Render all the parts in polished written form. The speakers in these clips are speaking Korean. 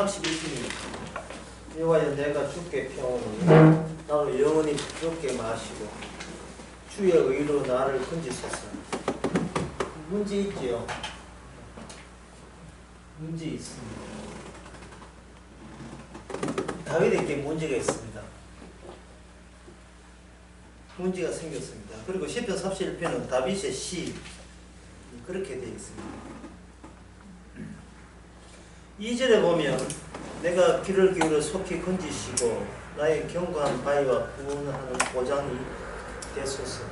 31편입니다. 이와여 내가 주께 평온히 나로 영원히 주께 마시고 주의 의로 나를 건지소서. 문제 있지요? 문제 있습니다. 다윗에게 문제가 있습니다. 문제가 생겼습니다. 그리고 시편 31편은 다윗의 시 그렇게 되어 있습니다. 2절에 보면 내가 귀를 기울여 속히 건지시고 나의 견고한 바위와 구원하는 보장이 되소서.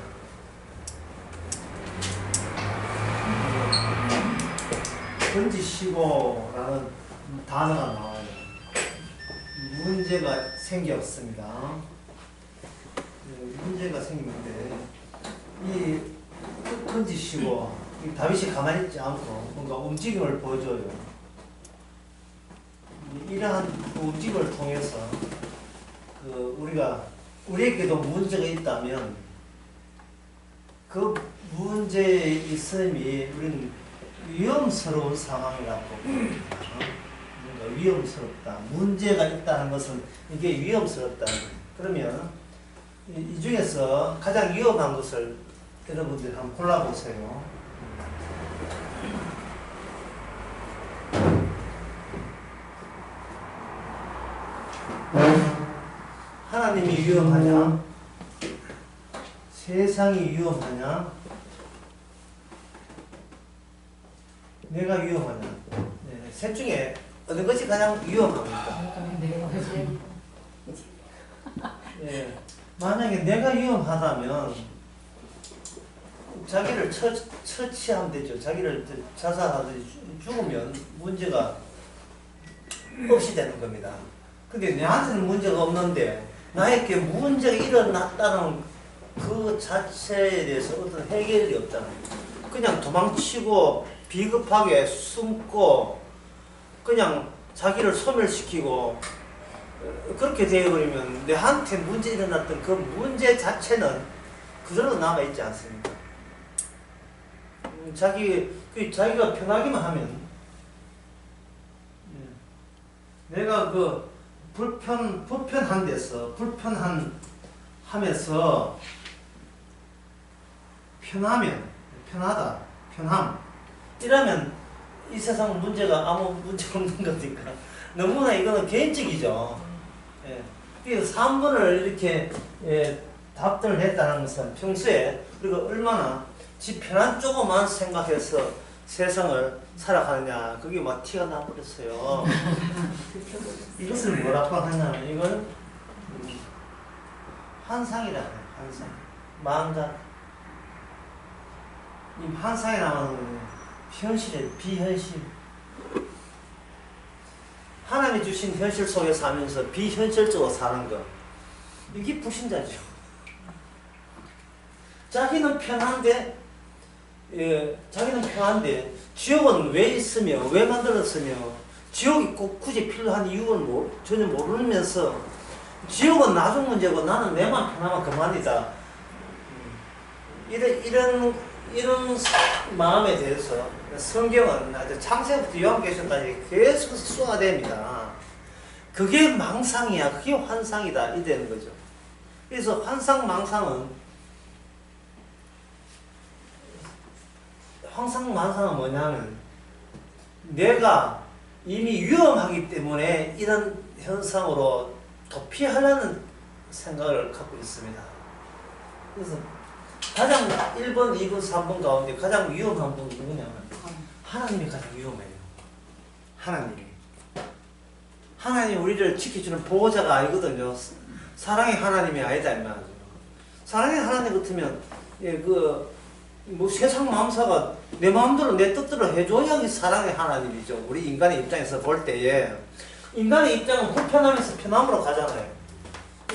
건지시고 라는 단어가 나와요. 문제가 생겼습니다. 문제가 생기는데 이 건지시고 다윗이 가만히 있지 않고 뭔가 움직임을 보여줘요. 이러한 움직임을 통해서 우리에게도 문제가 있다면 그 문제에 있음이 우리는 위험스러운 상황이라고 봅니다. 뭔가 위험스럽다. 문제가 있다는 것은 이게 위험스럽다. 그러면 이 중에서 가장 위험한 것을 여러분들이 한번 골라보세요. 하나님이 위험하냐? 세상이 위험하냐? 내가 위험하냐? 네, 셋 중에 어느 것이 가장 위험합니까? 네, 만약에 내가 위험하다면 자기를 처치하면 되죠. 자기를 자살하듯이 죽으면 문제가 없이 되는 겁니다. 근데 내한테는 문제가 없는데 나에게 문제가 일어났다는 그 자체에 대해서 어떤 해결이 없잖아요. 그냥 도망치고 비겁하게 숨고 그냥 자기를 소멸시키고 그렇게 되어버리면 내한테 문제 일어났던 그 문제 자체는 그대로 남아있지 않습니까? 자기가 편하기만 하면 내가 불편한 데서 하면서 편하다, 편함 이러면 이 세상 문제가 아무 문제가 없는 거니까 너무나 이거는 개인적이죠. 예. 그래서 3번을 이렇게 답들을 했다는 것은 평소에 우리가 얼마나 지 편한 쪽만 생각해서 세상을 살아가느냐 그게 막 티가 나버렸어요. 이것을 뭐라고 하냐면 이건 환상이라 해요. 환상. 마음자. 이 환상이라는 현실이에요. 비현실. 하나님이 주신 현실 속에 살면서 비현실적으로 사는 것. 이게 불신자죠. 자기는 편한데 지옥은 왜 있으며 왜 만들었으며 지옥이 꼭 굳이 필요한 이유를 전혀 모르면서 지옥은 나중 문제고 나는 내만 편하면 그만이다. 이런 마음에 대해서 성경은 아주 창세부터 요한계시록까지 계속 쏘아댑니다. 그게 망상이야. 그게 환상이다. 이 되는 거죠. 그래서 망상은 뭐냐면 내가 이미 위험하기 때문에 이런 현상으로 도피하려는 생각을 갖고 있습니다. 그래서 가장 1번, 2번, 3번 가운데 가장 위험한 분이 누구냐면 하나님이 가장 위험해요. 하나님이 우리를 지켜주는 보호자가 아니거든요. 사랑의 하나님이 아니다 이 말이죠. 사랑의 하나님 같으면 세상 마음사가 내 마음대로 내 뜻대로 해줘야 사랑의 하나님이죠. 우리 인간의 입장에서 볼 때에 인간의 입장은 불편하면서 편함으로 가잖아요.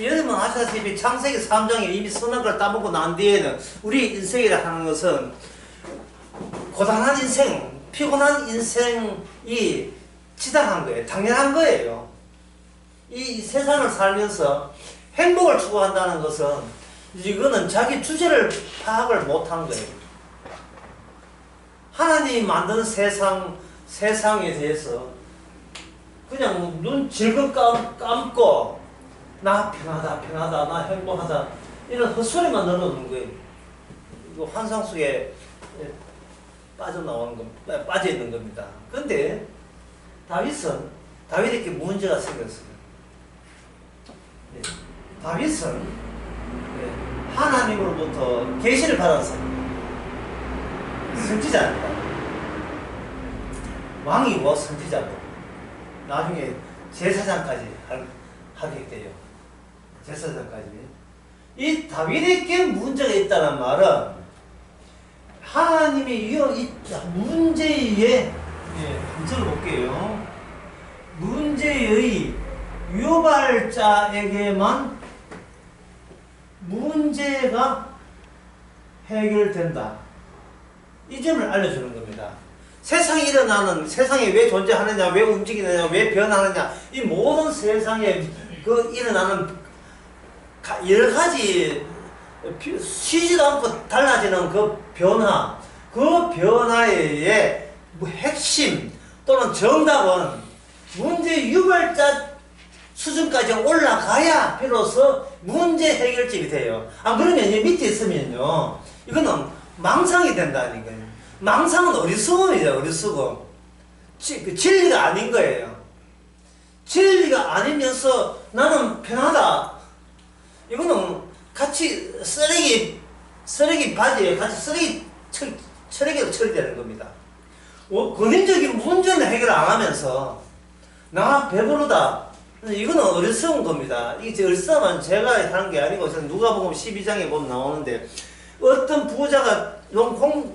여러분 아시다시피 창세기 3장에 이미 선한 걸 따먹고 난 뒤에는 우리 인생이라 하는 것은 고단한 인생, 피곤한 인생이 지당한 거예요. 당연한 거예요. 이 세상을 살면서 행복을 추구한다는 것은 이거는 자기 주제를 파악을 못한 거예요. 하나님이 만든 세상에 대해서 그냥 눈 질끈 감고 나 편하다 나 행복하다 이런 헛소리만 늘어놓는 거예요. 이거 환상 속에 빠져 있는 겁니다. 근데 다윗에게 문제가 생겼어요. 다윗은 하나님으로부터 계시를 받은 사람, 선지자입니다. 왕이고 선지자고 나중에 제사장까지 하게 돼요. 제사장까지. 이 다윗에게 문제가 있다는 말은 하나님이 문제의 한절 볼게요. 문제의 유발자에게만 문제가 해결된다. 이 점을 알려주는 겁니다. 세상에 왜 존재하느냐, 왜 움직이느냐, 왜 변하느냐, 이 모든 세상에 일어나는 여러 가지 쉬지도 않고 달라지는 그 변화의 핵심 또는 정답은 문제 유발자 수준까지 올라가야 비로소 문제 해결점이 돼요. 안 그러면 밑에 있으면요, 이거는 망상이 된다는 거예요. 망상은 어리석음이죠, 어리석음. 진리가 아닌 거예요. 진리가 아니면서 나는 편하다. 이거는 같이 쓰레기 바지에 같이 쓰레기로 처리되는 겁니다. 근원적인 문제는 해결 안 하면서 나 배부르다. 이거는 어리석은 겁니다. 이게 어리석으면 제가 하는 게 아니고 누가복음 12장에 보면 나오는데 어떤 부자가 너무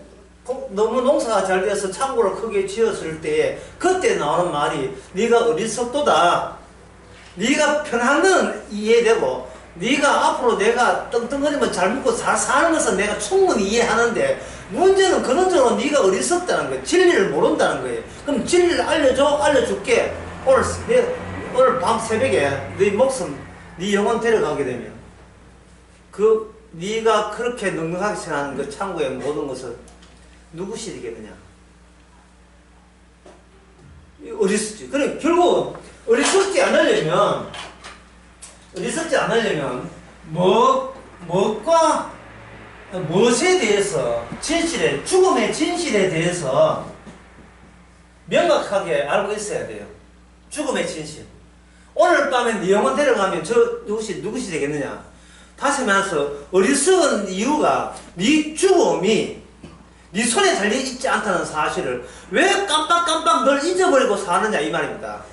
농사가 잘 돼서 창고를 크게 지었을 때에 그때 나오는 말이 네가 어리석도다. 네가 편한 건 이해되고 네가 앞으로 내가 떵떵거리면 잘 먹고 잘 사는 것은 내가 충분히 이해하는데 문제는 근원적으로 네가 어리석다는 거예요. 진리를 모른다는 거예요. 그럼 진리를 알려줄게. 오늘 밤 새벽에 네 목숨, 네 영혼 데려가게 되면 네가 그렇게 넉넉하게 생각하는 그 창고의 모든 것을 누구시 되겠느냐? 어리석지. 그럼 결국 어리석지 않으려면 무엇에 대해서 죽음의 진실에 대해서 명확하게 알고 있어야 돼요. 죽음의 진실. 오늘 밤에 네 영혼 데려가면 누구시 되겠느냐? 다시 말해서 어리석은 이유가 네 죽음이 네 손에 달려있지 않다는 사실을 왜 깜빡깜빡 널 잊어버리고 사느냐 이 말입니다.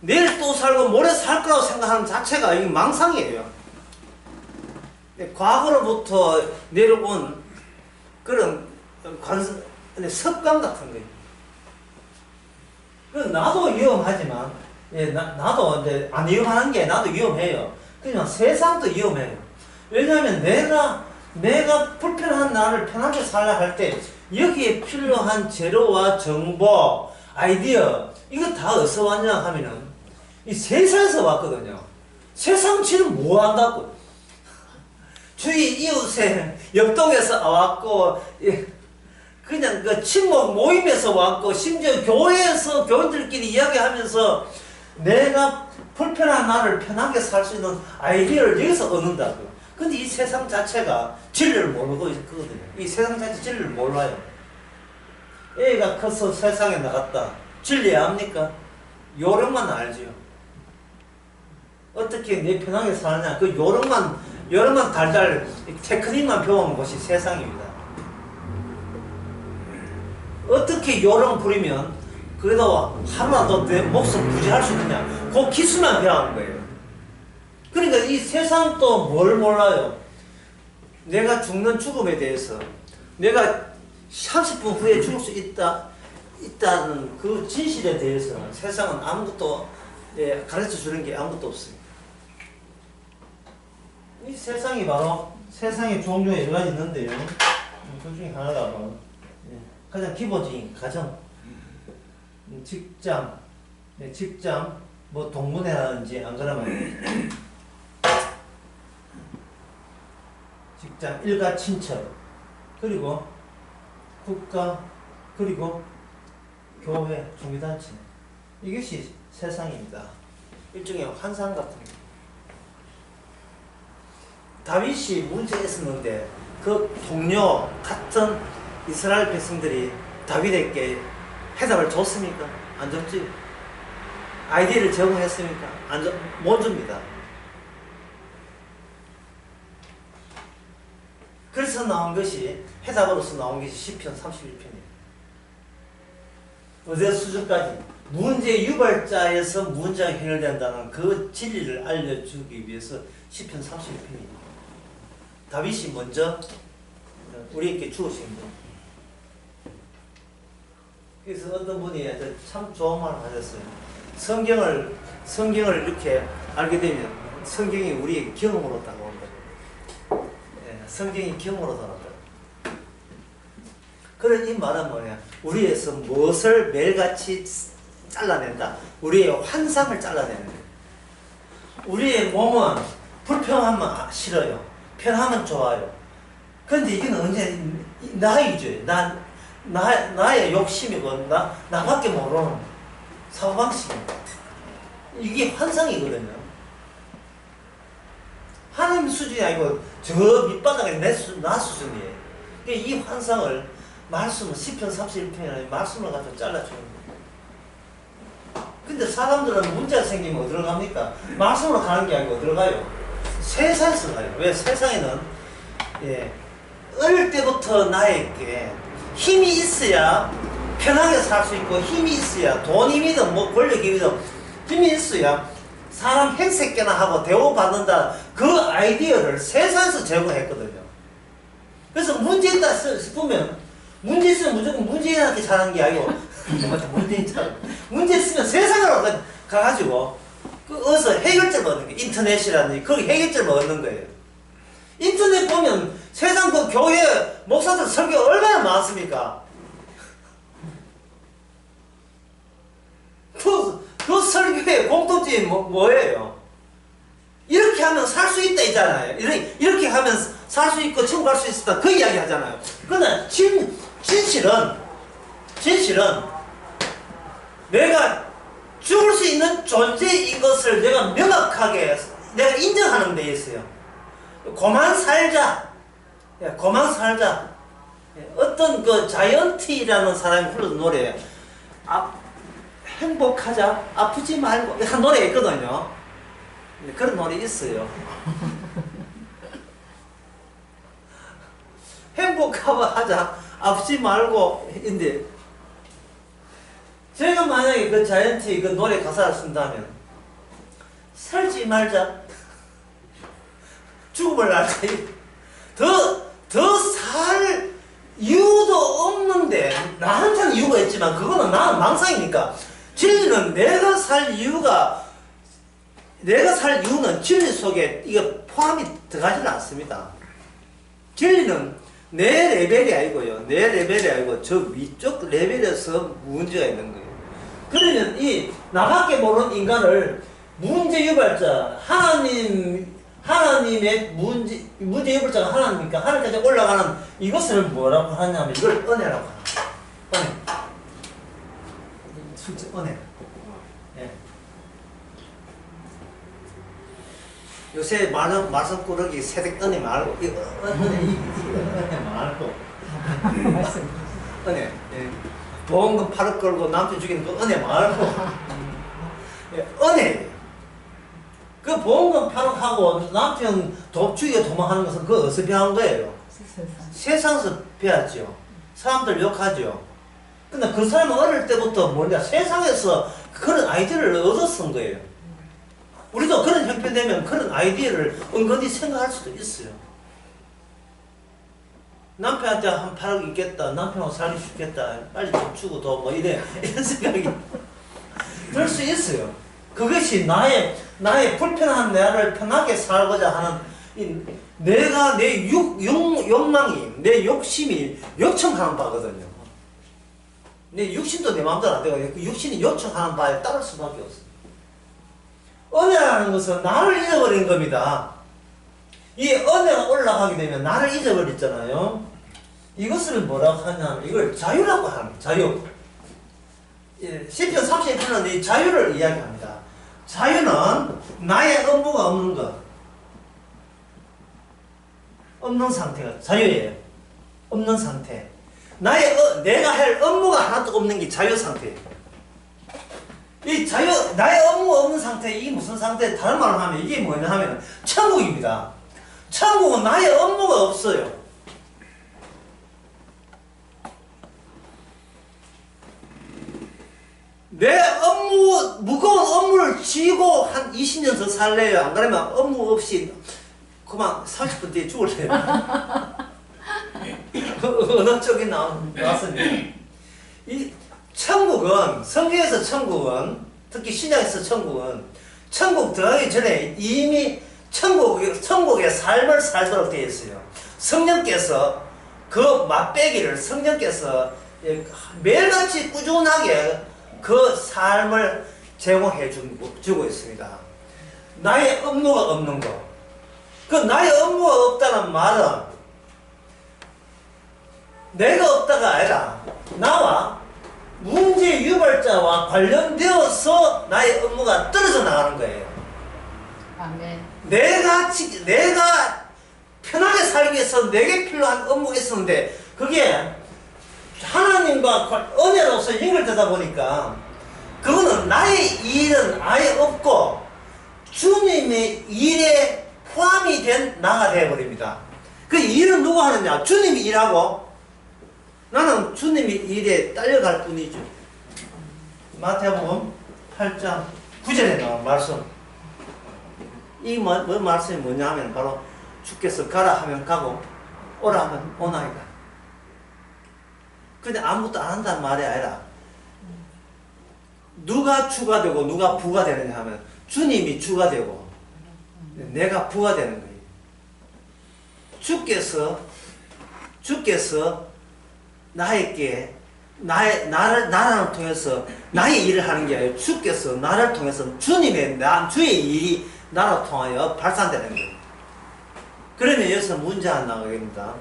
내일 또 살고 모레 살 거라고 생각하는 자체가 이 망상이에요. 과거로부터 내려온 그런 습관 같은 거예요. 나도 위험하지만 나도 이제 안 위험한 게 나도 위험해요. 그냥 세상도 위험해요. 왜냐하면 내가 불편한 나를 편하게 살려 할 때 여기에 필요한 재료와 정보, 아이디어 이거 다 어디서 왔냐 하면은 이 세상에서 왔거든요. 세상 지는 뭐 한다고? 주위 이웃에 옆동에서 왔고 그냥 그 친목 모임에서 왔고 심지어 교회에서 교인들끼리 이야기하면서 내가 불편한 나를 편하게 살 수 있는 아이디어를 여기서 얻는다고. 근데 이 세상 자체가 진리를 모르고 있거든요. 이 세상 자체 진리를 몰라요. 애가 커서 세상에 나갔다. 진리 압니까? 요령만 알죠. 어떻게 내 편하게 사느냐. 그 요령만 달달 테크닉만 배우는 것이 세상입니다. 어떻게 요령 부리면 그래도 하루라도 내 목숨 부지할 수 있느냐. 그 기술만 배우는 거예요. 그러니까 이 세상도 뭘 몰라요. 내가 죽는 죽음에 대해서 내가 30분 후에 죽을 수 있다는 그 진실에 대해서 세상은 아무것도 가르쳐 주는 게 아무것도 없습니다. 이 세상이 바로 세상의 종류가 여러 가지 있는데요. 그 중에 하나가 바로 가장 기본적인 가정, 직장, 뭐 동문회라든지 안 그러면 직장, 일가, 친척, 그리고 국가, 그리고 교회, 종교단체. 이것이 세상입니다. 일종의 환상 같은 거. 다윗이 문제가 있었는데 그 동료 같은 이스라엘 백성들이 다윗에게 해답을 줬습니까? 안 줬지. 아이디어를 제공했습니까? 못 줍니다. 그래서 나온 것이, 해답으로서 나온 것이 시편 31편이에요. 어디 수준까지? 문제 유발자에서 문제가 해결된다는 그 진리를 알려주기 위해서 시편 31편입니다. 다윗이 먼저 우리에게 주어진 것. 그래서 어떤 분이 참 좋은 말을 하셨어요. 성경을 이렇게 알게 되면 성경이 우리에게 경험으로 다가온다. 예, 성경이 경험으로 다가온다. 그런 이 말은 뭐냐? 우리에서 무엇을 매일같이 잘라낸다. 우리의 환상을 잘라내는 거예요. 우리의 몸은 불평하면 싫어요. 편하면 좋아요. 그런데 이건 언제 나이죠. 나의 욕심이고 나밖에 모르는 사고방식입니다. 이게 환상이거든요. 하나님 수준이 아니고 저 밑바닥에 나 수준이에요. 이 환상을 말씀을 시편 31편이라는 말씀을 가지고 잘라주는 거예요. 근데 사람들은 문제가 생기면 어디로 갑니까? 말씀으로 가는 게 아니고 어디로 가요? 세상에서 가요. 왜? 세상에는 어릴 때부터 나에게 힘이 있어야 편하게 살 수 있고, 힘이 있어야 돈이든 뭐 권력이든 힘이 있어야 사람 행색계나 하고 대우받는다. 그 아이디어를 세상에서 제공했거든요. 그래서 문제 있다 싶으면 문제 있으면 무조건 문제인한테 잘하는 게 아니고 문제 있으면 세상으로 가가지고 어디서 해결점을 얻는 거예요. 인터넷이라든지 거기 해결점을 얻는 거예요. 인터넷 보면 세상 그 교회 목사들 설교 얼마나 많습니까? 그 설교의 공통점이 뭐예요? 이렇게 하면 살 수 있다 있잖아요. 이렇게 하면 살 수 있고 천국 갈 수 있다 그 이야기 하잖아요. 그러나 진실은 내가 죽을 수 있는 존재인 것을 내가 명확하게 내가 인정하는 데 있어요. 고만 살자. 어떤 그 자이언티라는 사람이 부르는 노래예요. 행복하자, 아프지 말고 한 노래 있거든요. 그런 노래 있어요. 행복하자, 아프지 말고 인데 제가 만약에 그 자이언티 그 노래 가사를 쓴다면 살지 말자, 죽음을 알자. 더 살 이유도 없는데 나한테는 이유가 있지만 그거는 나는 망상이니까. 진리는 내가 살 이유는 진리 속에 이게 포함이 들어가지는 않습니다. 진리는 내 레벨이 아니고 저 위쪽 레벨에서 문제가 있는 거예요. 그러면 이 나밖에 모르는 인간을 문제 유발자 하나님의 문제 유발자가 하나님이니까 하나님까지 올라가는 이것을 뭐라고 하냐면 이걸 은혜라고 합니다. 은혜. 예. 요새 말썽꾸러기 세댁 은혜 말고 은혜 말고 은혜. 예. 보험금 8억 걸고 남편 죽이는 거 은혜 말고 예. 은혜. 그 보험금 8억 하고 남편 죽이고 도망하는 것은 그거 어디서 배운 거예요? 세상에서 배웠죠. 사람들 욕하죠. 근데 그 사람은 어릴 때부터 세상에서 그런 아이디어를 얻어 쓴 거예요. 우리도 그런 형편되면 그런 아이디어를 은근히 생각할 수도 있어요. 남편한테 한 8억 있겠다. 남편하고 살기 쉽겠다. 빨리 좀 주고 더 이런 생각이 들 수 있어요. 그것이 나의 불편한 나를 편하게 살고자 하는 내가 내 욕망이 내 욕심이 요청하는 바거든요. 내 육신도 내 마음대로 안 되고 그 육신이 요청하는 바에 따를 수밖에 없어요. 은혜라는 것은 나를 잊어버린 겁니다. 이 은혜가 올라가게 되면 나를 잊어버렸잖아요. 이것을 뭐라고 하냐면 이걸 자유라고 합니다. 자유. 시편 32편은 이 자유를 이야기합니다. 자유는 나의 업무가 없는 것, 없는 상태가 자유예요. 없는 상태. 내가 할 업무가 하나도 없는 게 자유 상태예요. 이 자유, 나의 업무가 없는 상태, 이게 무슨 상태? 다른 말로 하면 이게 뭐냐 하면 천국입니다. 천국은 나의 업무가 없어요. 내 업무, 무거운 업무를 쥐고 한 20년 더 살래요. 안 그러면 업무 없이 그만 30분 뒤에 죽을래요. 어느 쪽이 나왔습니다. 이 천국은, 성경에서 천국은, 특히 신약에서 천국은, 천국 들어가기 전에 이미 천국의 삶을 살도록 되어 있어요. 성령께서 그 맛배기를 성령께서 매일같이 꾸준하게 그 삶을 제공해 주고 있습니다. 나의 업무가 없는 거. 그 나의 업무가 없다는 말은 내가 없다가 아니라 나와 문제 유발자와 관련되어서 나의 업무가 떨어져 나가는 거예요. 아멘. 내가 편하게 살기 위해서 내게 필요한 업무가 있었는데 그게 하나님과 은혜로서 연결되다 보니까 그거는 나의 일은 아예 없고 주님의 일에 포함이 된 나가 되어버립니다. 그 일은 누가 하느냐? 주님이 일하고 나는 주님의 일에 딸려갈 뿐이죠. 마태복음 8장 9절에 나온 말씀. 이 말씀이 뭐냐 하면 바로 주께서 가라 하면 가고 오라 하면 오나이다. 근데 아무것도 안 한다는 말이 아니라 누가 주가 되고 누가 부가 되느냐 하면 주님이 주가 되고 내가 부가 되는 거예요. 주께서 나에게 나를 통해서 나의 일을 하는 게 아니라 주께서 나를 통해서 주의 일이 나를 통하여 발산되는 거예요. 그러면 여기서 문제 하나 나가겠습니다.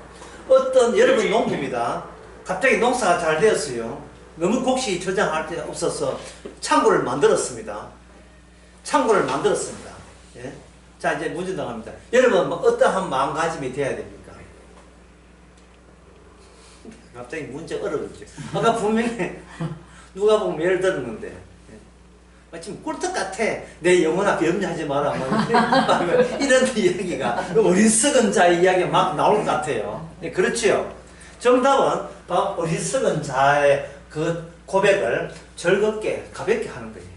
여러분 농부입니다. 갑자기 농사가 잘 되었어요. 너무 곡식이 저장할 데 없어서 창고를 만들었습니다. 예? 자, 이제 문제 나갑니다. 여러분, 어떠한 마음가짐이 돼야 됩니까? 갑자기 문제 어려웠죠. 아까 분명히 누가 보면 예를 들었는데, 예? 마침 꿀떡 같아. 내 영혼 앞에 염려하지 마라. 이런 이야기가, 어리석은 자의 이야기가 막 나올 것 같아요. 예, 그렇지요? 정답은 바로 어리석은 자의 그 고백을 즐겁게 가볍게 하는 거예요.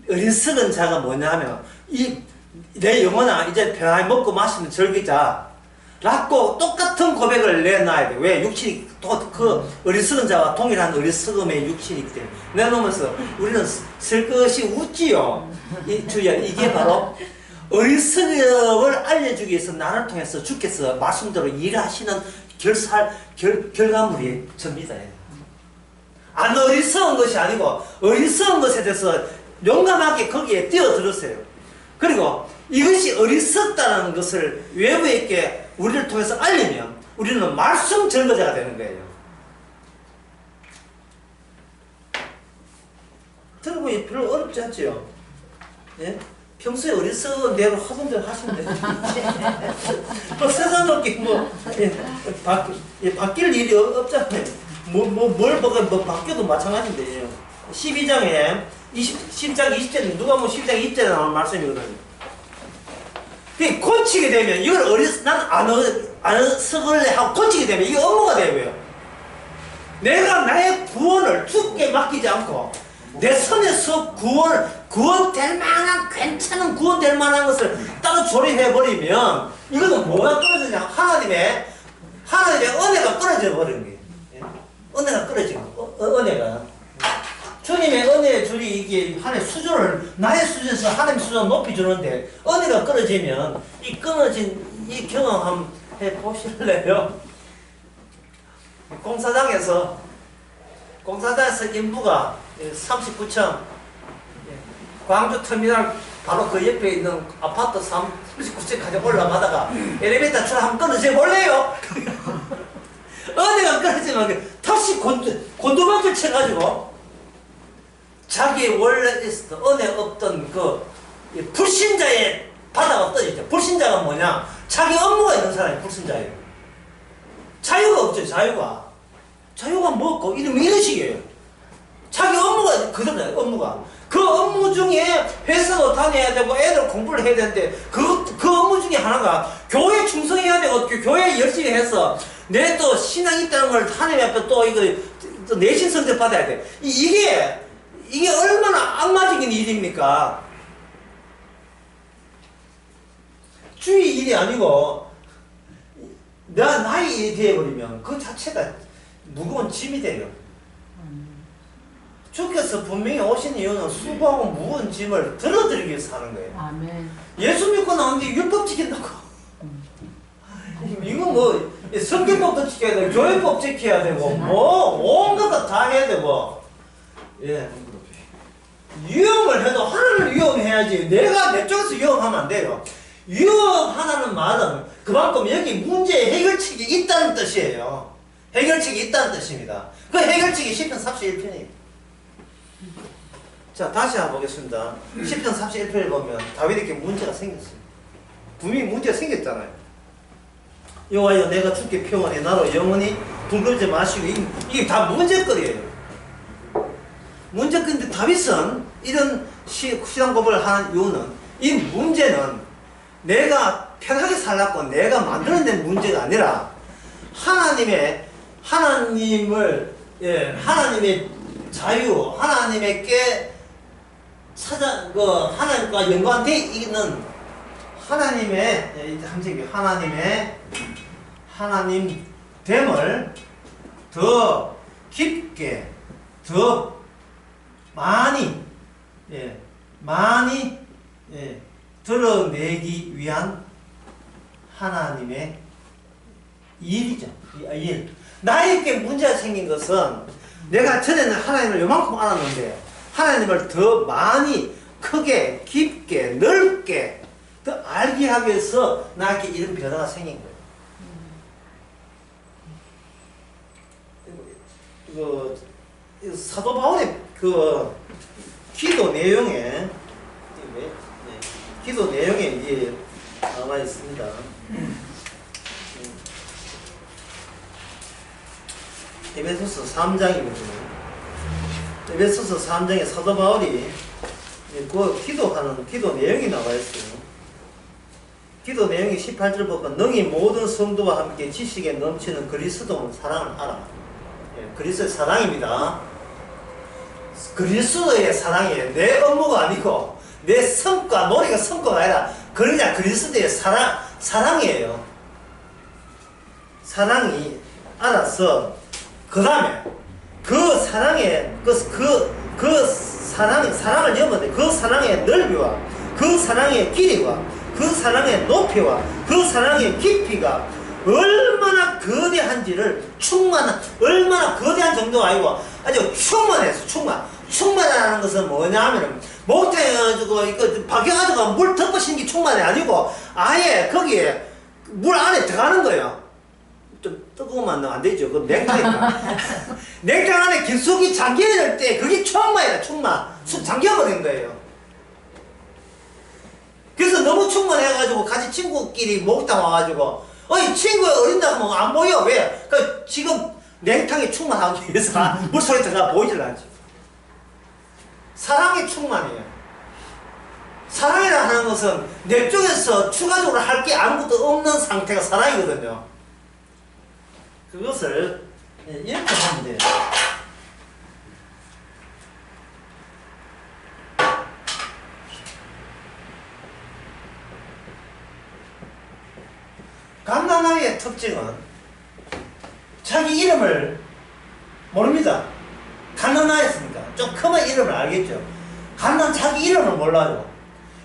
어리석은 자가 뭐냐 하면 내 영혼아 이제 편하게 먹고 마시면 즐기자 라고 똑같은 고백을 내놔야 돼. 왜? 육신이 그 어리석은 자와 동일한 어리석음의 육신이기 때문에 내놓으면서 우리는 슬것이 웃지요. 이게 바로 어리석음을 알려주기 위해서 나를 통해서 주께서 말씀대로 일하시는 결과물이 접니다. 안 어리석은 것이 아니고 어리석은 것에 대해서 용감하게 거기에 뛰어들으세요. 그리고 이것이 어리석다는 것을 외부에게 우리를 통해서 알리면 우리는 말씀 전거자가 되는 거예요. 들어보니 별로 어렵지 않지요? 예? 평소에 어리석은 대로 하던 대로 하시면 되죠. 세상을 바뀔 일이 없잖아요. 뭘 바뀌어도 마찬가지인데. 12장에 10장 20절 누가 뭐 12장 20절에 나오는 말씀이거든요. 고치게 되면 이걸 안 썩을래 하고 고치게 되면 이게 업무가 되고요. 내가 나의 구원을 주께 맡기지 않고 내 손에서 구원될 만한 괜찮은 구원될 만한 것을 따로 조립해버리면 이거는 뭐가 떨어지냐? 하나님의 은혜가 떨어져 버리는 거예요. 은혜가 떨어지고 은혜가 주님의 은혜의 줄이 이게 하나의 수준을 나의 수준에서 하나님의 수준을 높여주는데 은혜가 끊어지면 이 끊어진 이 경험 한번 해보실래요? 공사장에서 인부가 39층 광주 터미널 바로 그 옆에 있는 아파트 39층까지 올라가다가 엘리베이터 줄 한번 끊어져 볼래요? 은혜가 끊어지면 다시 곤두박질 쳐가지고 자기 원래 있었던 은혜 없던 그 불신자의 바다가 떠있죠. 불신자가 뭐냐? 자기 업무가 있는 사람이 불신자예요. 자유가 없죠. 자유가 뭐고 이런 식이에요. 자기 업무가 그거잖아요. 업무가 그 업무 중에 회사도 다녀야 되고 애들 공부를 해야 되는데 그 업무 중에 하나가 교회 충성해야 되고 교회 열심히 해서 내 또 신앙 있다는 걸 하나님 앞에 또 이거 또 내신 성적 받아야 돼. 이게 얼마나 악마적인 일입니까? 주의 일이 아니고 나의 일이 되어버리면 그 자체가 무거운 짐이 돼요. 주께서 분명히 오신 이유는 수고하고 무거운 짐을 들어드리기 위해서 하는 거예요. 아멘. 예수 믿고 나오는데 율법 지킨다고. 이거 뭐 성경법도 지켜야 되고 교회법 지켜야 되고 뭐 온갖 거 다 해야 되고 예. 위험을 해도 하나를 위험해야지 내가 내 쪽에서 위험하면 안 돼요. 위험하다는 말은 그만큼 여기 문제의 해결책이 있다는 뜻이에요. 해결책이 있다는 뜻입니다. 그 해결책이 시편 31편이에요. 자, 다시 한번 보겠습니다. 시편 31편을 보면 다윗에게 문제가 생겼어요. 분명히 문제가 생겼잖아요. 여호와여 내가 주께 평안해 나로 영원히 둥글지 마시고 이게 다 문제거리예요. 문제거리인데 다윗은 이런 신앙 고백을 하는 이유는 이 문제는 내가 편하게 살라고 내가 만들어낸 문제가 아니라 하나님을 하나님의 자유 하나님께 하나님과 연관되어 있는 하나님 됨을 더 깊게 더 많이 드러내기 위한 하나님의 일이죠. 일. 나에게 문제가 생긴 것은 내가 전에는 하나님을 요만큼 알았는데 하나님을 더 많이 크게 깊게 넓게 더 알게 하기 위해서 나에게 이런 변화가 생긴 거예요. 사도 바울의 그 기도 내용에 이게 나와 있습니다. 에베소서 3장이거든요. 에베소서 3장에 사도 바울이 그 기도하는 기도 내용이 나와 있어요. 기도 내용이 18절 보면 너희 모든 성도와 함께 지식에 넘치는 그리스도의 사랑을 알아. 그리스도의 사랑입니다. 그리스도의 사랑이에요. 내 업무가 아니고 내 성과, 노래가 성과가 아니라 그러냐 그리스도의 사랑이에요. 사랑이 알아서 그 다음에 그 사랑의 사랑을 여보는데 그 사랑의 넓이와 그 사랑의 길이와 그 사랑의 높이와 그 사랑의 깊이가 얼마나 거대한지를 얼마나 거대한 정도가 아니고 아주 충만해서 충만하는 것은 뭐냐 하면은 목욕탕에 가지고 이거 박혀가지고 물 덮으신 게 충만이 아니고 아예 거기에 물 안에 들어가는 거예요. 좀 뜨거우면 안 되죠. 그 냉탕이니까. 냉탕 안에 깊숙이 잠겨낼 때 그게 충만이다. 잠겨버린 거예요. 그래서 너무 충만해가지고 같이 친구끼리 목욕탕 와가지고 어이 친구가 어린다고 하면 안 보여. 왜? 그 지금 냉탕이 충만하기 위해서 물속에 들어가 보이질 않지. 사랑이 충만해요. 사랑이라 하는 것은 내 쪽에서 추가적으로 할 게 아무것도 없는 상태가 사랑이거든요. 그것을 이렇게 하면 돼요. 갓난아이의 특징은 자기 이름을 모릅니다. 갓난아이였으니까 좀 크면 이름을 알겠죠. 자기 이름을 몰라요.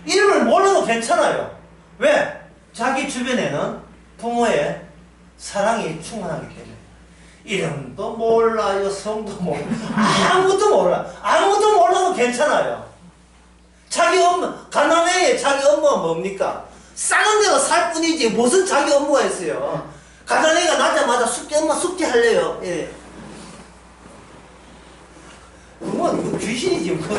이름을 몰라도 괜찮아요. 왜? 자기 주변에는 부모의 사랑이 충만하기 때문에 이름도 몰라요. 성도 몰라요. 아무것도 몰라. 아무것도 몰라도 괜찮아요. 자기 엄마, 갓난아이의 자기 엄마가 뭡니까? 싸는 데로 살 뿐이지 무슨 자기 업무가 있어요. 갓난아이가 낳자마자 엄마 숙제 할래요. 예. 그건 뭐 귀신이지 뭐.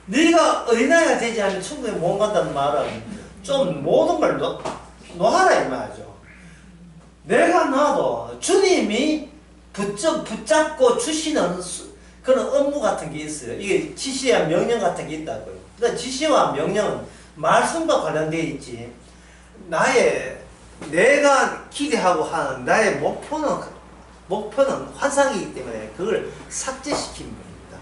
네가 어린아이가 되지 않으면 천국에 못 간다는 말은 좀 모든 걸 놓아라 이 말이죠. 내가 나도 주님이 붙잡고 주시는 그런 업무 같은 게 있어요. 이게 지시와 명령 같은 게 있다고요. 그러니까 지시와 명령은 말씀과 관련되어 있지. 내가 기대하고 하는 나의 목표는 환상이기 때문에 그걸 삭제시킨 겁니다.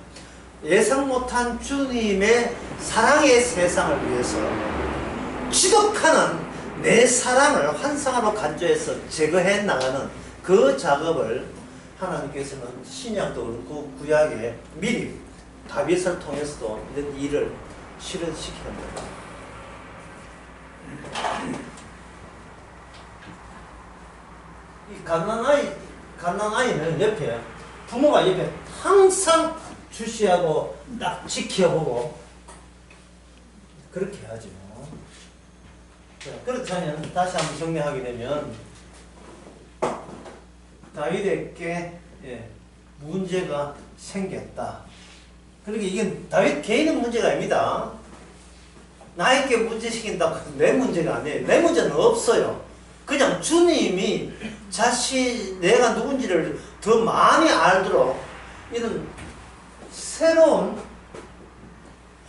예상 못한 주님의 사랑의 세상을 위해서 지독하는 내 사랑을 환상으로 간주해서 제거해 나가는 그 작업을 하나님께서는 신약도 그렇고 구약에 미리 다윗을 통해서도 이런 일을 실현시켰습니다. 이 갓난아이는 옆에 부모가 옆에 항상 주시하고 딱 지켜보고 그렇게 하죠. 그렇다면 다시 한번 정리하게 되면 다윗에게 문제가 생겼다. 그러니까 이게 다윗 개인의 문제가 아닙니다. 나에게 문제 생긴다고 내 문제가 아니에요. 내 문제는 없어요. 그냥 주님이 내가 누군지를 더 많이 알도록 이런 새로운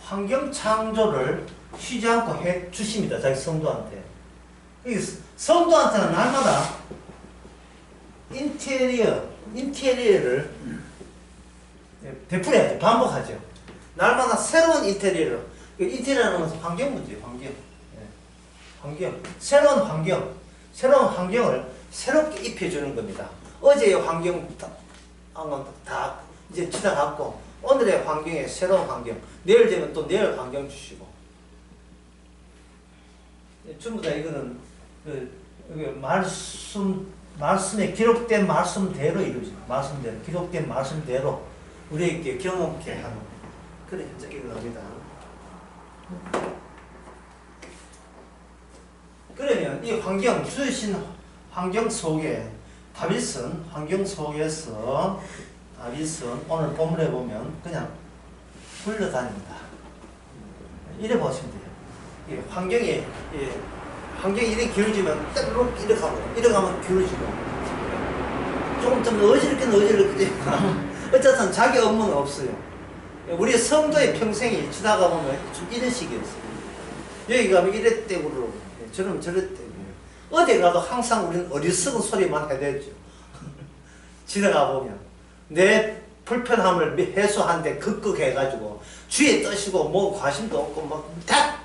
환경 창조를 쉬지 않고 해 주십니다. 자기 성도한테. 성도한테는 날마다 인테리어를 되풀이하죠. 반복하죠. 날마다 새로운 인테리어를. 인테리어는 환경 문제예요. 환경. 새로운 환경을 새롭게 입혀주는 겁니다. 어제의 환경 다 이제 지나갔고 오늘의 환경에 새로운 환경, 내일 되면 또 내일 환경 주시고 전부 다 이거는 말씀에 기록된 말씀대로 이루어집니다. 말씀대로 기록된 말씀대로 우리에게 경험케 하는 그런 현장이 합니다. 그러면 이 주신 환경 속에 다윗은 오늘 본문에 보면 그냥 굴러다닙니다. 이래 보시면 돼요. 환경이 이렇게 기울어지면 딱 이렇게 가면 기울어지고 좀 어지럽게 어쨌든 자기 업무는 없어요. 우리 성도의 평생이 지나가 보면 좀 이런 식이었어요. 여기 가면 이랬대고 그러고 저러면 저랬대고 어디 가도 항상 우리는 어리석은 소리만 해대죠. 지나가 보면 내 불편함을 해소하는데 극극해가지고 주위에 떠시고 뭐 관심도 없고 막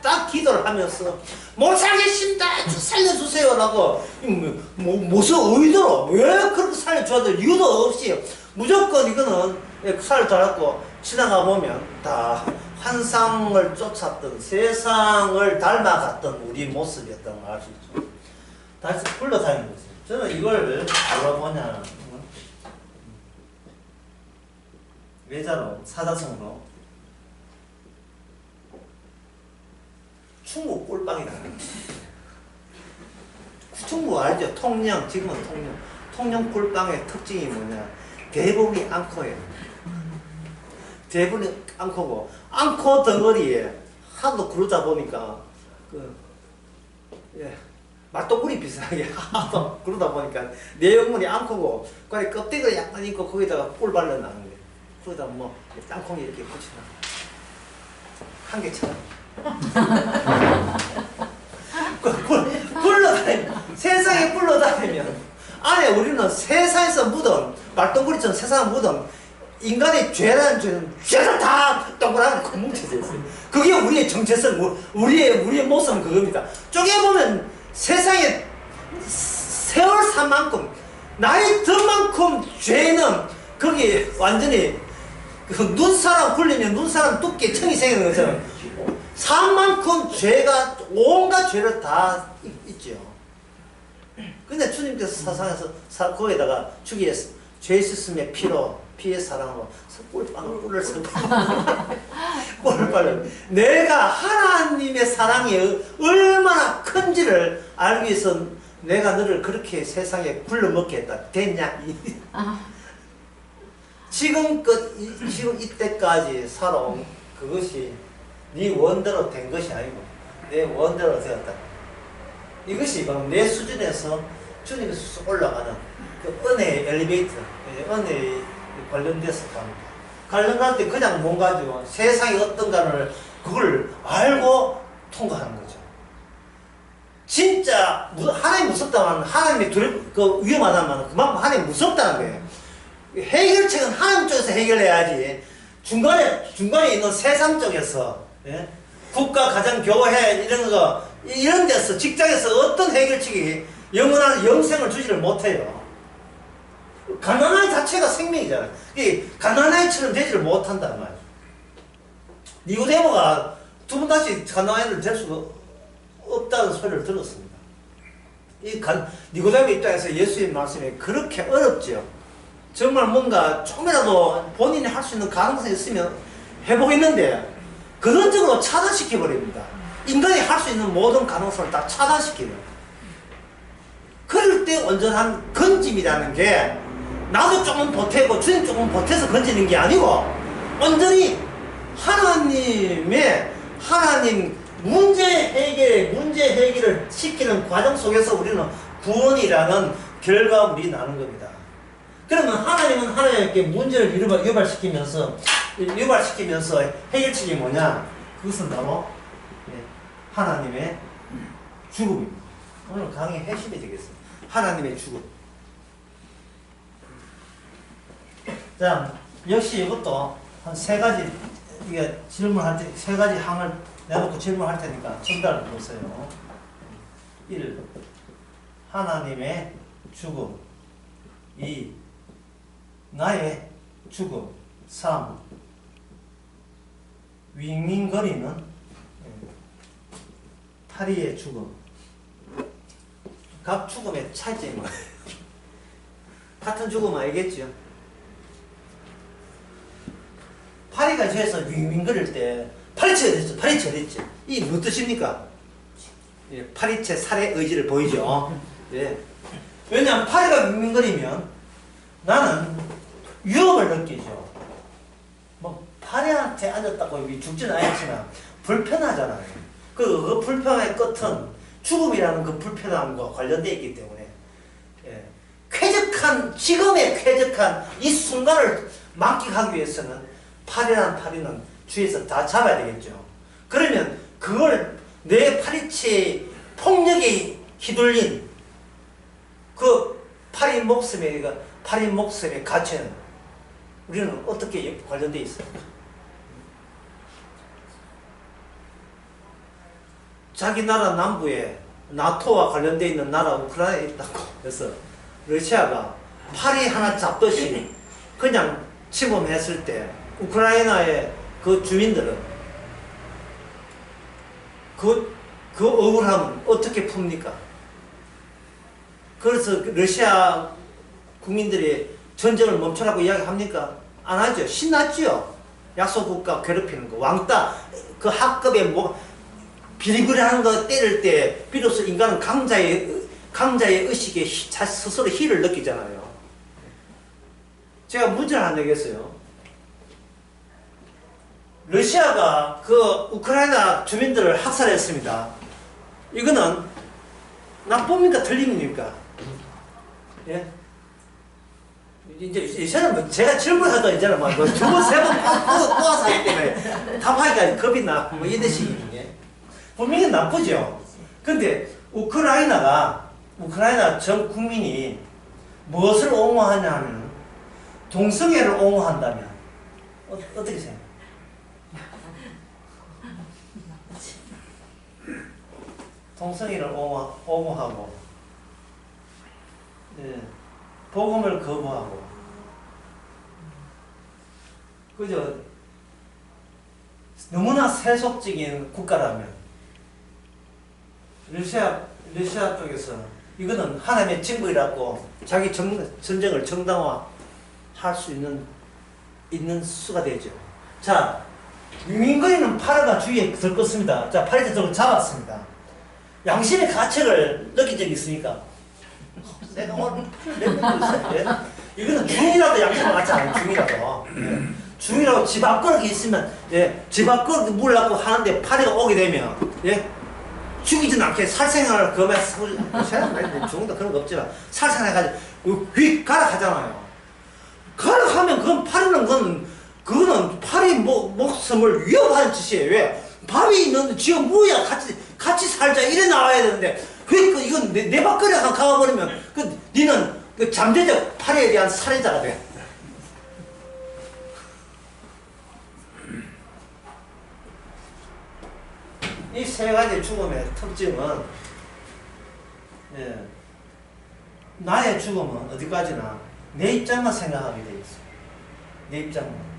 딱 기도를 하면서 못 살겠습니다. 살려주세요라고 무슨 의도로 왜 그렇게 살려줘야 될 이유도 없이 무조건 이거는 살려달라고 지나가 보면 다 환상을 쫓았던 세상을 닮아갔던 우리 모습이었다는 걸 알 수 있죠. 다시 굴러다니는 거죠. 저는 이걸 뭐라 보냐 외자로 사자성어로 충무 꿀빵이다. 충무 알죠? 통영, 지금은 통영. 통영 꿀빵의 특징이 뭐냐? 대부분이 앙코예요. 대부분이 앙코고, 앙코 덩어리에 하도 그러다 보니까, 맛도구리 비슷하게 하도 그러다 보니까 내용물이 앙코고, 그 껍데기가 약간 있고 거기다가 꿀 발라나는 거예요. 거기다 뭐, 땅콩이 이렇게 붙이나. 한 개처럼. 세상에 굴러다니면 안에 우리는 세상에서 묻은 말똥구리처럼 세상에 묻은 인간의 죄라는 죄를 다 동그랗게 뭉쳐져 있어요. 그게 우리의 정체성, 우리의 모습은 그겁니다. 쪼개보면 세상에 세월 산만큼 나이 든만큼 죄는 거기 완전히 눈사람 굴리면 눈사람 두께 청이 생기는 것처럼 산만큼 죄가 온갖 죄를 다 있죠. 근데 주님께서 사상에서 거기다가 주기에서 죄 씻음의 피의 사랑으로 꿀을 썰고 꿀을 빨려. 내가 하나님의 사랑이 얼마나 큰지를 알기 위해서 내가 너를 그렇게 세상에 굴러먹게 했다. 됐냐? 지금껏 지금 이때까지 살아온 그것이 네 원대로 된 것이 아니고 내 원대로 되었다. 이것이 바로 내 수준에서 주님이 쑥 올라가는 그 은혜의 엘리베이터, 은혜에 관련돼서 갑니다. 관련할 때 그냥 뭔 가지고 세상이 어떤가를 그걸 알고 통과하는 거죠. 진짜 하나님 무섭다면 하나님이 위험하다면 그만큼 하나님 무섭다는 거예요. 해결책은 하나님 쪽에서 해결해야지 중간에 있는 세상 쪽에서 예? 국가 가정교회 이런 데서 직장에서 어떤 해결책이 영원한 영생을 주지를 못해요. 가난아이 자체가 생명이잖아요. 가난아이처럼 되지를 못한단 말이에요. 니고데모가 두 번 다시 가난아이를 될 수가 없다는 소리를 들었습니다. 니고데모 입장에서 예수의 말씀이 그렇게 어렵죠. 정말 뭔가 조금이라도 본인이 할 수 있는 가능성이 있으면 해보겠는데 근원적으로 차단시켜버립니다. 인간이 할 수 있는 모든 가능성을 다 차단시켜요. 그럴 때 온전한 건짐이라는 게 나도 조금 보태고 주님 조금 보태서 건지는 게 아니고 온전히 하나님 문제 해결을 시키는 과정 속에서 우리는 구원이라는 결과물이 나는 겁니다. 그러면 하나님은 하나님께 문제를 유발시키면서 해결책이 뭐냐? 그것은 바로 하나님의 죽음입니다. 오늘 강의 핵심이 되겠습니다. 하나님의 죽음. 자, 역시 이것도 한 세 가지 이게 질문할 때 세 가지 항을 내놓고 질문할 테니까 전달을 보세요. 1. 하나님의 죽음. 2. 나의 죽음. 3. 윙윙거리는 파리의 죽음. 각 죽음의 차이점이 뭐예요? 같은 죽음 알겠죠? 파리가 저에서 윙윙거릴 때 파리채가 됐죠. 이게 무슨 뜻입니까? 예, 파리채 살의 의지를 보이죠? 예. 왜냐하면 파리가 윙윙거리면 나는 위협을 느끼죠. 뭐 파리한테 앉았다고 죽지는 않지만 불편하잖아요. 그 불편의 끝은 죽음이라는 그 불편함과 관련되어 있기 때문에 지금의 쾌적한 이 순간을 만끽하기 위해서는 파리는 주위에서 다 잡아야 되겠죠. 그러면 그걸 내 파리채의 폭력에 휘둘린 그 파리 목숨의 가치는 우리는 어떻게 관련되어 있습니까? 자기 나라 남부에 나토와 관련되어 있는 나라 우크라이나에 있다고 해서 러시아가 파리 하나 잡듯이 그냥 침범했을 때 우크라이나의 그 주민들은 그 억울함은 어떻게 풉니까? 그래서 러시아 국민들이 전쟁을 멈추라고 이야기합니까? 안 하죠. 신났죠. 약소국가 괴롭히는 거. 왕따, 그 학급에 비리그리하는 거 때릴 때 비로소 인간은 강자의 의식에 스스로 희를 느끼잖아요. 제가 문제를 하나 내겠어요. 러시아가 그 우크라이나 주민들을 학살했습니다. 이거는 나쁩니까? 틀림입니까? 예? 이제는 제가 질문하다 이제는 막 두 번, 세 번 꼬아서 하기 때문에 답하기가 겁이 나. 뭐 이런 식이에요. 분명히 나쁘죠. 근데 우크라이나 전 국민이 무엇을 옹호하냐면 동성애를 옹호한다면 어떻게 생각해요? 동성애를 옹호하고 복음을 거부하고 그죠? 너무나 세속적인 국가라면 러시아 쪽에서 이거는 하나님의 징벌이라고 자기 전쟁을 정당화할 수 있는 수가 되죠. 자, 윙윙거리는 파리가 주위에 들것습니다. 자, 파리제적으로 잡았습니다. 양심의 가책을 느낀 적이 있습니까? 내가 오늘 파리를 내고 있어요. 이거는 중이라도 양심을 갖지 않아요. 중이라도. 중이라고 집 앞거리에 있으면, 예, 집 앞거리 물라고 하는데 파리가 오게 되면, 예, 죽이진 않게 살생을 검에 죽는다 그런 거 없지만, 살생해가지고, 휙 가라 하잖아요. 가라 하면, 그건 파리는 그거는 파리 목숨을 위협하는 짓이에요. 왜? 밥이 있는데 지어 뭐야 같이 살자 이래 나와야 되는데 왜 이건 내 밥거리에 가버리면 니는 그 잠재적 파리에 대한 살인자가 돼. 이 세 가지 죽음의 특징은, 예, 나의 죽음은 어디까지나 내 입장만 생각하게 돼 있어. 내 입장만.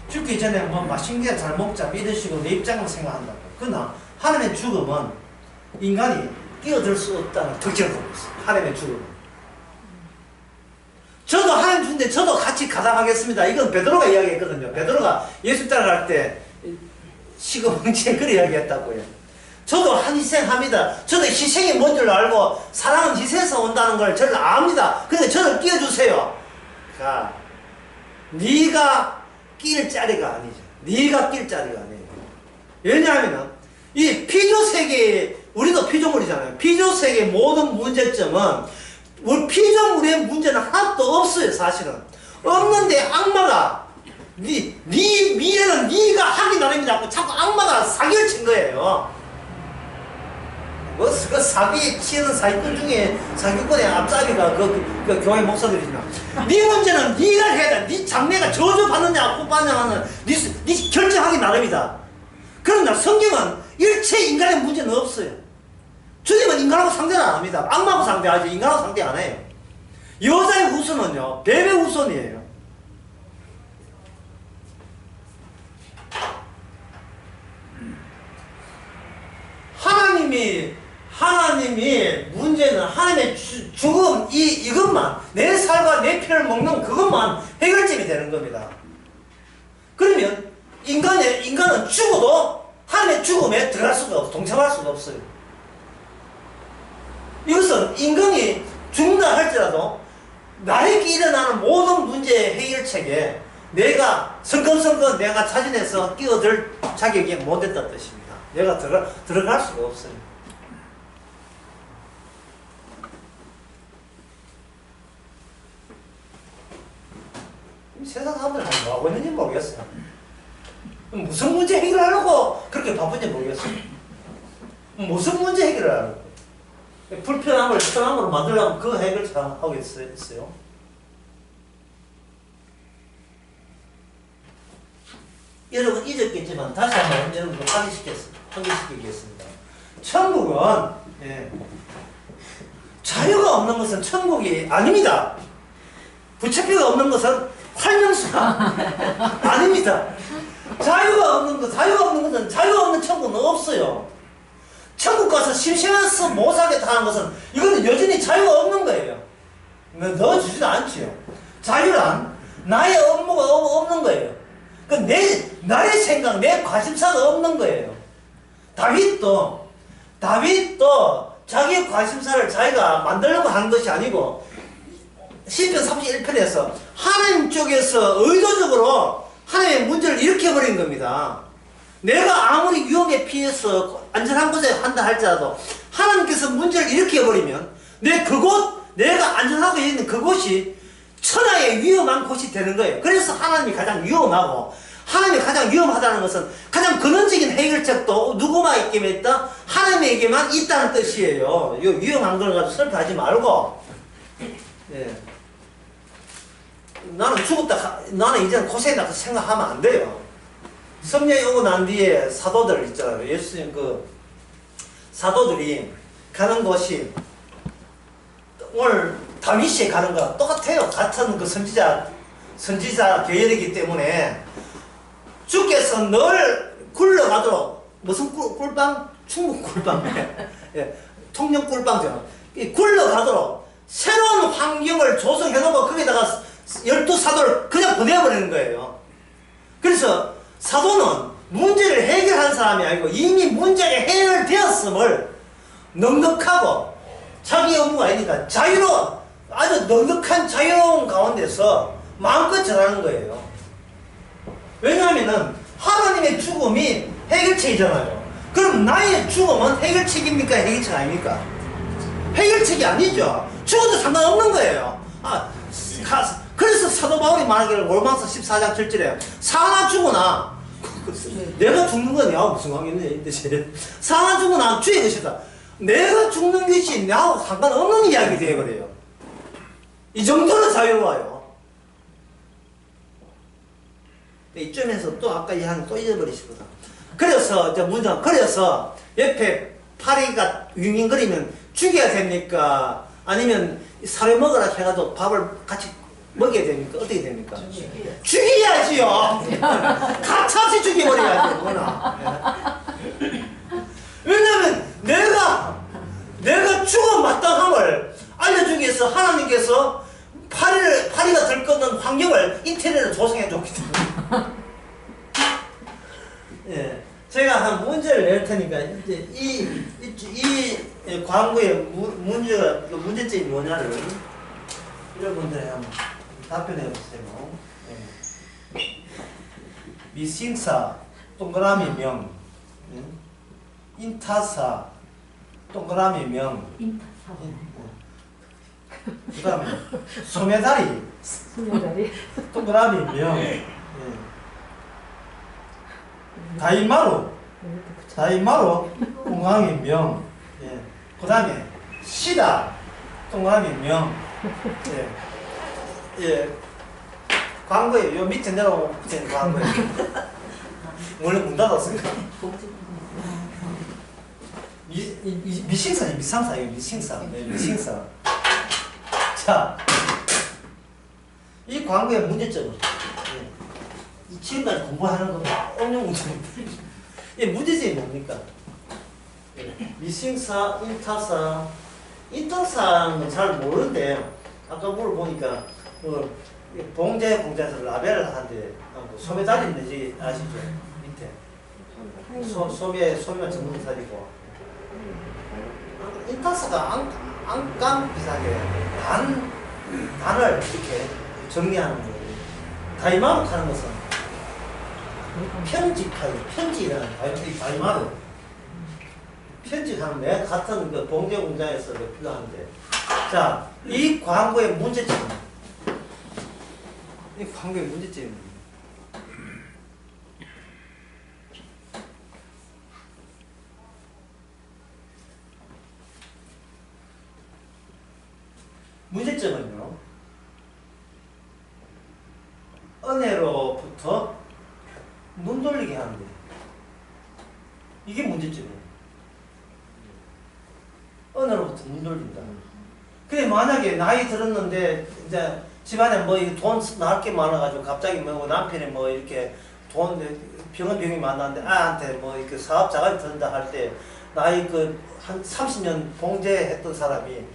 죽기 전에 뭐 맛있는 게 잘 먹자 이런 식으로 내 입장만 생각한다고. 그러나 하나님의 죽음은 인간이 끼어들 수 없다는 특징을 갖고 있어. 하나님의 죽음은. 저도 하나님 주인데 저도 같이 가담하겠습니다. 이건 베드로가 이야기했거든요. 베드로가 예수 따라갈 때 시금응치에 그래 이야기했다고요. 저도 한 희생합니다. 저도 희생이 뭔 줄 알고 사랑은 희생에서 온다는 걸 저를 압니다. 그런데 저를 끼워주세요. 자, 네가 낄 자리가 아니죠. 네가 낄 자리가 아니에요. 왜냐하면 이 피조세계, 우리도 피조물이잖아요. 피조세계의 모든 문제점은 우리 피조물의 문제는 하나도 없어요. 사실은 없는데 악마가 네 미래는 네가 하기 나름이라고 자꾸 악마가 사기를 친 거예요. 그 사기 치는 사기꾼 중에 사기꾼의 앞잡이가 그 교회 목사들이지만, 네 문제는 네가 해야 돼. 네 장래가 저주받느냐 못 받느냐는 네 결정하기 나름이다. 그러나 성경은 일체 인간의 문제는 없어요. 주님은 인간하고 상대를 안 합니다. 악마하고 상대하지 인간하고 상대 안 해요. 여자의 후손은요, 뱀의 후손이에요. 하나님이 문제는 하나님의 죽음 이것만, 내 살과 내 피를 먹는 그것만 해결점이 되는 겁니다. 그러면 인간은 죽어도 하나님의 죽음에 들어갈 수가 없어, 동참할 수가 없어요. 이것은 인간이 죽는다 할지라도 나에게 일어나는 모든 문제의 해결책에 내가 성큼성큼 내가 자진해서 끼어들 자격이 못 됐다는 뜻입니다. 내가 들어갈 수가 없어요. 세상 사람들은 뭐 하고 있는지 모르겠어요. 무슨 문제 해결하려고 그렇게 바쁜지 모르겠어요. 무슨 문제 해결을 하려고. 불편함을 편함으로 만들려면 그 해결을 잘 하고 있어요. 여러분 잊었겠지만 다시 한번 여러분들 확인시키겠습니다. 천국은, 예, 자유가 없는 것은 천국이 아닙니다. 부채피가 없는 것은 활명수가 아닙니다. 자유가 없는 것은 자유가 없는 천국은 없어요. 천국 가서 심심해서 못 살겠다 하는 것은 이거는 여전히 자유가 없는 거예요. 넣어주지도 않지요. 자유란 나의 업무가 없는 거예요. 나의 생각, 내 관심사가 없는 거예요. 다윗도 자기의 관심사를 자기가 만들려고 하는 것이 아니고 시편 31편에서 하나님 쪽에서 의도적으로 하나님의 문제를 일으켜버린 겁니다. 내가 아무리 위험에 피해서 안전한 곳에 한다 할지라도 하나님께서 문제를 일으켜버리면 내가 안전하고 있는 그곳이 천하의 위험한 곳이 되는 거예요. 그래서 하나님이 가장 위험하고, 하나님이 가장 위험하다는 것은 가장 근원적인 해결책도 누구에게만 있다? 하나님에게만 있다는 뜻이에요. 이 위험한 걸 가지고 슬퍼하지 말고, 예. 나는 죽었다, 나는 이제는 고생이다 생각하면 안 돼요. 성령이 오고 난 뒤에 사도들 있잖아요. 예수님 사도들이 가는 곳이 오늘 다윗이 가는 거랑 똑같아요. 같은 그 선지자 계열이기 때문에 주께서 늘 굴러가도록, 무슨 꿀빵? 충북 꿀빵. 예, 통영 꿀빵처럼 굴러가도록 새로운 환경을 조성해놓고 거기다가 12사도를 그냥 보내버리는 거예요. 그래서 사도는 문제를 해결한 사람이 아니고 이미 문제가 해결되었음을 넉넉하고 자기 업무가 아니니까 아주 넉넉한 자유로운 가운데서 마음껏 절하는 거예요. 왜냐하면은 하나님의 죽음이 해결책이잖아요. 그럼 나의 죽음은 해결책입니까? 해결책 아닙니까? 해결책이 아니죠. 죽어도 상관없는 거예요. 그래서 사도 바울이 말하기를 로마서 14장 7절에 사나 죽으나 내가 죽는 건 내하고 무슨 관계인데 사나 죽으나 주의 것이다. 내가 죽는 것이 나하고 상관없는 이야기 되어버려요. 이 정도로 자유로워요. 이쯤에서 또 아까 이야기 또 잊어버리시거든. 그래서 그래서 옆에 파리가 윙윙거리면 죽여야 됩니까? 아니면 사료 먹으라 해가지고 밥을 같이 먹여야 됩니까? 어떻게 됩니까? 죽여야지요. 가차없이 죽여버려야죠. 그거나. 왜냐면 내가 죽어 마땅함을 알려주기 위해서 하나님께서 파리가 들끓는 환경을 인테리어를 조성해 줬기 때문에. 예, 제가 한 문제를 낼 테니까 이제 이 광고의 문제점이 뭐냐를 여러분들이 한번 답변해 보세요. 예. 미싱사 동그라미 명, 인타사 동그라미 명, 그 다음에 소매다리 동그라미 명, 예. 다이마루 동그라미 명, 예. 그 다음에 시다 동그라미 명, 예. 예. 광고에 요 밑에 내려오는 광고에 원래 문 닫았으니까 미싱사지 미상사예요. 미싱사. 네, 미싱사. 자, 이 광고의 문제점은 예. 지금까지 공부하는 거 엄청 문제입니다. 이 문제점이 뭡니까? 예. 미싱사, 인타사는 잘 모르는데 아까 물어보니까 봉제에서 라벨을 하는데 소매다리 있는지 아시죠? 밑에 소매가 전문사리고 인타사가 안감 비슷하게 단을 이렇게 정리하는 거예요. 다이마루 하는 것은 편지라는 다이마루 편집하는 데 같은 그 봉제 공장에서 필요한데, 자, 이 광고의 문제점은 문제점은요, 은혜로부터 눈 돌리게 하는 거예요. 이게 문제점이에요. 은혜로부터 눈 돌린다. 그래, 만약에 나이 들었는데 이제 집안에 뭐 돈 나올 게 많아가지고 갑자기 뭐 남편이 뭐 이렇게 병이 많았는데 아한테 뭐 이렇게 사업 자금이 든다 할 때 나이 한 30년 봉제했던 사람이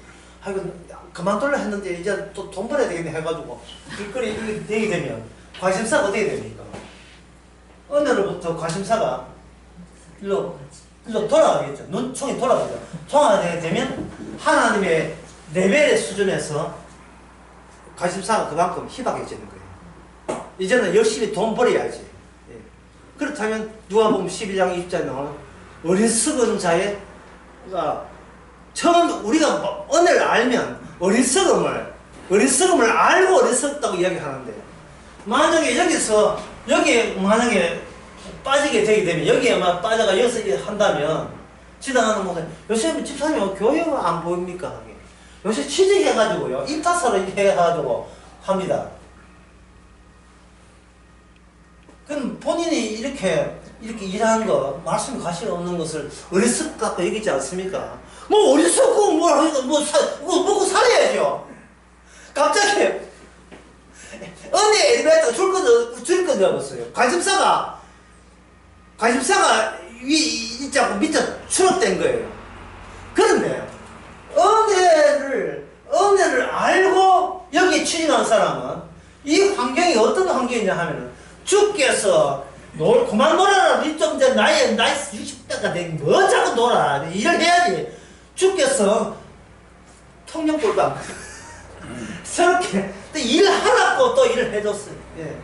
아이고 그만둘라 했는데 이제 또 돈 벌어야 되겠네 해가지고 길거리 이렇게 되게 되면 관심사가 어떻게 됩니까? 은혜로부터 관심사가 일로 돌아가겠죠. 눈총이 돌아가죠. 통하게 되면 하나님의 레벨의 수준에서 관심사가 그만큼 희박해지는 거예요. 이제는 열심히 돈 벌어야지. 예. 그렇다면 누가복음 12장 20절에 나오는 어리석은 자의 처음 우리가 은혜를 알면 어리석음을 알고 어리석다고 이야기하는데, 만약에 여기에 만약에 빠지게 되게 되면 여기에 막 빠져가 여기서 한다면 지나가는 모습, 요새 집사님 교회가 안 보입니까? 요새 취직해가지고요, 인타사로 해가지고 합니다. 그럼 본인이 이렇게 일하는 거, 말씀에 관심 없는 것을 어리석다고 얘기하지 않습니까? 뭐 어리석고 먹고 살아야죠. 갑자기 은혜 엘리베이터 줄 거 되어버렸어요. 관심사가 자꾸 밑에 추락된 거예요. 그런데 은혜를 알고 여기에 취직한 사람은 이 환경이 어떤 환경이냐 하면은, 주께서 그만 놀아라. 니 좀 이제 나이 60대가 되니 뭐 자꾸 놀아. 일을 해야지. 주께서 통영골방 저렇게 일하라고 하고 또 일을 해줬어요. 예.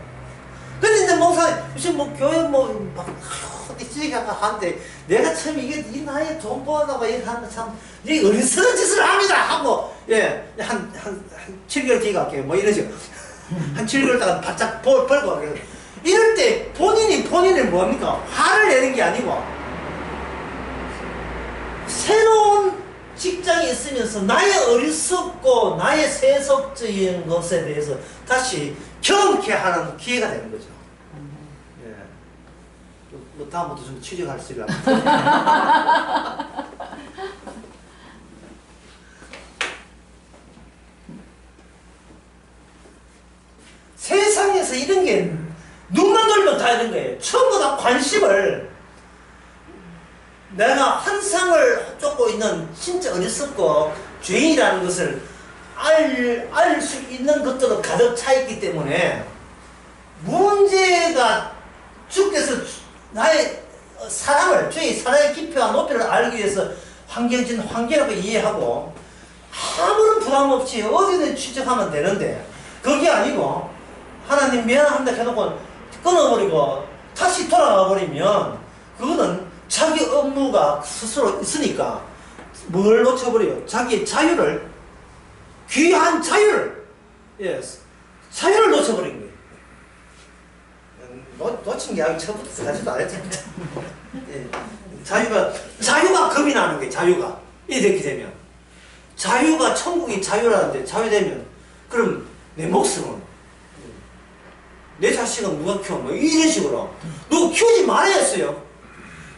근데 이제 목사님, 무슨 뭐 교회 막 찌찌개 하는데 내가 참 이게 이 나이에 돈 벌어다가 이렇게 하면 참 이 어리석은 짓을 합니다 하고 예, 한 7개월 뒤에 갈게요. 뭐 이러죠. 한 7개월 동안 바짝 벌고 갈게요. 이럴 때 본인을 뭐합니까? 화를 내는 게 아니고 새로운 직장에 있으면서 나의 어리석고 나의 세속적인 것에 대해서 다시 경험케 하는 기회가 되는 거죠. 예. 뭐 다음부터 좀 취직할 수 있으려면 세상에서 이런 게 눈만 돌면 다 이런 거예요. 전부 다 관심을 내가 한 상을 쫓고 있는 진짜 어리석고 죄인이라는 것을 알 수 있는 것들로 가득 차 있기 때문에 문제가 주께서 나의 사랑을 주의 사랑의 깊이와 높이를 알기 위해서 환경이라고 이해하고 아무런 부담 없이 어디든 취직하면 되는데 그게 아니고 하나님 미안합니다 해놓고 끊어버리고 다시 돌아가 버리면 그거는 자기 업무가 스스로 있으니까 뭘 놓쳐버려요? 자기의 자유를, 귀한 자유를, 예, 자유를 놓쳐버린 거예요. 놓친 게 아니고 처음부터 가지도 않았잖아요. 예, 자유가 겁이 나는 거예요. 자유가 이렇게 되면 자유가 천국이 자유라는데 자유되면 그럼 내 목숨은 내 자식은 누가 키워? 뭐 이런 식으로 누구 키우지 말아야 했어요.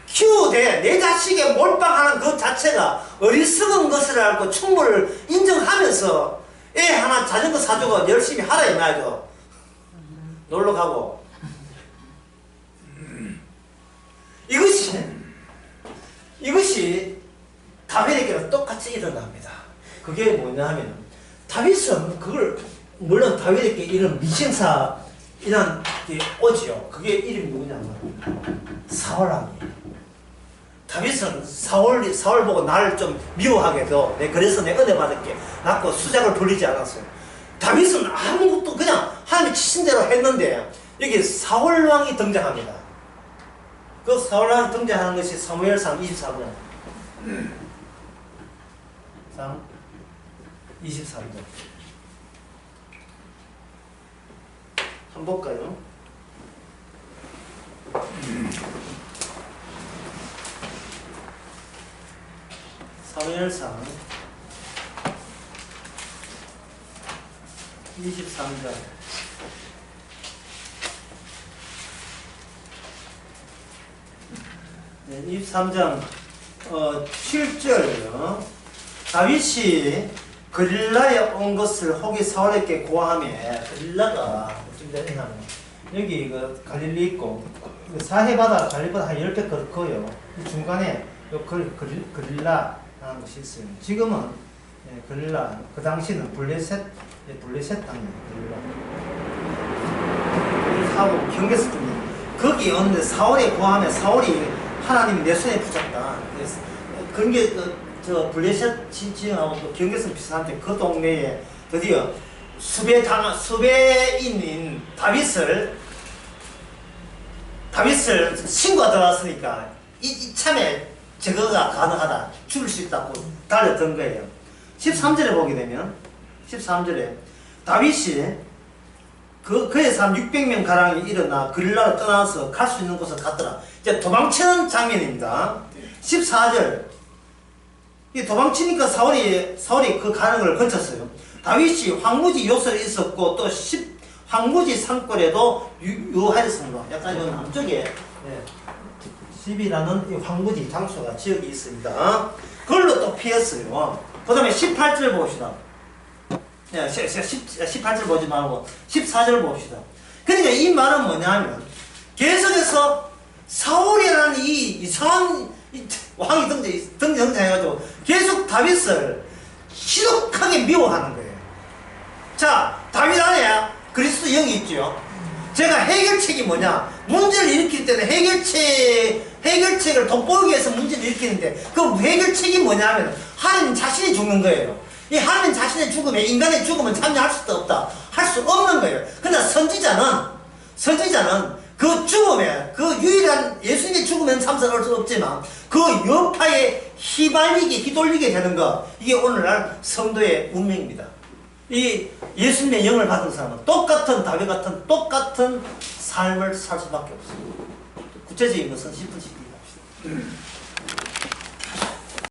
키우되 내 자식에 몰빵하는 그 자체가 어리석은 것을 알고 충고를 인정하면서 애 하나 자전거 사주고 열심히 하라 이 말이죠. 놀러 가고 이것이 다윗에게는 똑같이 일어납니다. 그게 뭐냐 하면 다윗은 그걸 물론 다윗에게 이런 미신사 이런 게 오지요. 그게 이름이 누구냐면 사울왕이에요. 다윗은 사울 보고 나를 좀 미워하게 해도 그래서 내 은혜 받을게 라고 수작을 돌리지 않았어요. 다윗은 아무것도 그냥 하나님이 치신 대로 했는데 여기 사울왕이 등장합니다. 그 사울왕이 등장하는 것이 사무엘상 24장 23장 한번 볼까요? 사무엘상 23장 네, 23장 7절이요. 다윗이 그릴라에 온 것을 혹이 사울에게 고하며 그릴라가 어쩜 되냐면 여기 그 갈릴리 있고 사해바다 갈릴리보다 한 10배 커요. 중간에 요 그릴라라는 것이 있어요. 지금은 그릴라, 그 당시는 블레셋 땅이에요. 그릴라. 사울 경계스입니다. 거기 어느 사울에 고하면 사울이 하나님이 내 손에 붙잡다. 그게 저 블레셋 지형하고 경계선 비슷한데 그 동네에 드디어 수배인인 다윗을 신고가 들어왔으니까 이참에 제거가 가능하다. 죽일 수 있다고 달려든 거예요. 13절에 보게 되면 13절에 다윗이 그의 사람 600명 가량이 일어나 그릴라로 떠나서 갈 수 있는 곳을 갔더라. 이제 도망치는 장면입니다. 14절 이 도망치니까 사울이 그 가는 걸 거쳤어요. 다윗이 황무지 요설에 있었고 또 황무지 산골에도 유하였습니다. 약간 이 남쪽에 10이라는 이 황무지 장소가 지역이 있습니다. 그걸로 또 피했어요. 그 다음에 18절 봅시다. 18절 보지 말고 14절 봅시다. 그러니까 이 말은 뭐냐면 계속해서 사울이라는 이 이상한 왕이 등장해가지고 계속 다윗을 지독하게 미워하는 거예요. 자, 다윗 안에 그리스도 영이 있죠. 제가 해결책이 뭐냐? 문제를 일으킬 때는 해결책을 돋보이기 위해서 문제를 일으키는데 그 해결책이 뭐냐면 하나님 자신이 죽는 거예요. 이 하나님 자신의 죽음에 인간의 죽음은 참여할 수도 없다. 할 수 없는 거예요. 그러나 선지자는 그 죽음에, 그 유일한 예수님의 죽음에는 참석할 수 없지만 그 여파에 휘둘리게 되는 거, 이게 오늘날 성도의 운명입니다. 이 예수님의 영을 받은 사람은 똑같은 다윗 같은 똑같은 삶을 살 수밖에 없습니다. 구체적인 것은 10분씩 얘기합시다.